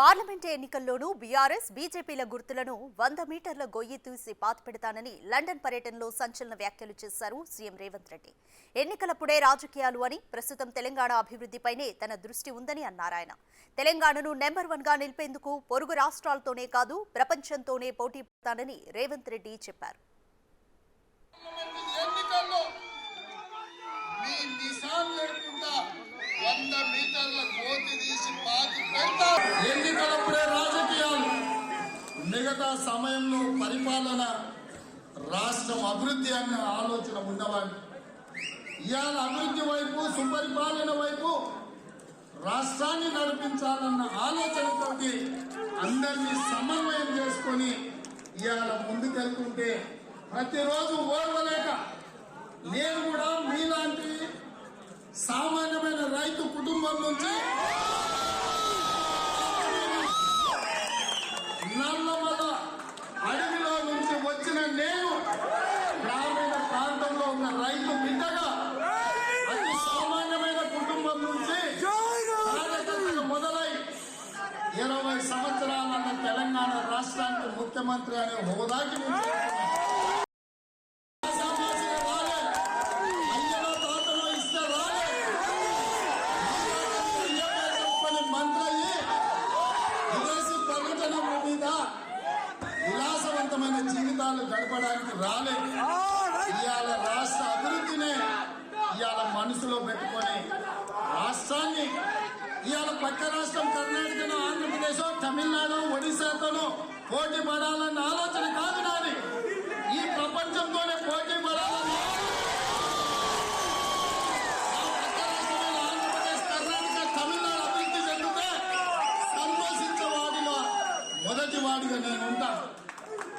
Parliament ఎన్నికల్లోనూ BRS బీజేపీల గుర్తులను 100 మీటర్ల గొయ్యి తీసి పాతిపెడతానని లండన్ పర్యటనలో సంచలన వ్యాఖ్యలు చేశారు సీఎం రేవంత్ రెడ్డి. ఎన్నికలప్పుడే రాజకీయాలు అని, ప్రస్తుతం తెలంగాణ అభివృద్ధిపైనే తన దృష్టి ఉందని అన్నారాయన. తెలంగాణను నెంబర్ 1గా నిలిపేందుకు పొరుగు రాష్ట్రాలతోనే కాదు ప్రపంచంతోనే పోటీ పడతానని రేవంత్ రెడ్డి చెప్పారు. ఎన్నికలప్పుడే రాజకీయాలు, మిగతా సమయంలో పరిపాలన, రాష్ట్రం అభివృద్ధి అన్న ఆలోచన ఉన్నవాడిని. ఇవాళ అభివృద్ధి వైపు, సుపరిపాలన వైపు రాష్ట్రాన్ని నడిపించాలన్న ఆలోచనతోటి అందరినీ సమన్వయం చేసుకొని ఇవాళ ముందుకెళ్తుంటే ప్రతిరోజు ఓర్వలేక నేను కూడా మీలాంటి సామాన్యమైన రైతు కుటుంబం నుంచి నల్లమల అడవిలో నుంచి వచ్చిన నేను గ్రామీణ ప్రాంతంలో ఉన్న రైతు బిడ్డగా అతి సామాన్యమైన కుటుంబం నుంచి కార్యకర్తగా మొదలై 20 సంవత్సరాలన్న తెలంగాణ రాష్ట్రానికి ముఖ్యమంత్రి అనే హోదాకి విలాసవంతమైన జీవితాలు గడపడానికి రాలేదు. ఇవాళ రాష్ట్ర అభివృద్ధినే ఇవాళ మనసులో పెట్టుకొని రాష్ట్రాన్ని ఇవాళ పక్క రాష్ట్రం కర్ణాటకను, ఆంధ్రప్రదేశ్, తమిళనాడు, ఒడిశాతోనూ పోటీ పడాలన్న ఆలోచన కాదు నాది. ఈ ప్రపంచంతోనే పోటీ పడాలని ఆంధ్రప్రదేశ్, కర్ణాటక, తమిళనాడు అభివృద్ధి చెందితే సంతోషించే వాడిలో మొదటి వాడిగా నేను ఉంటాను.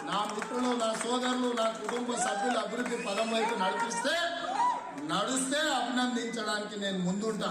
నా మిత్రులు, నా సోదరులు, నా కుటుంబ సభ్యులు అభివృద్ధి పదం వైపు నడిస్తే అభినందించడానికి నేను ముందుంటా.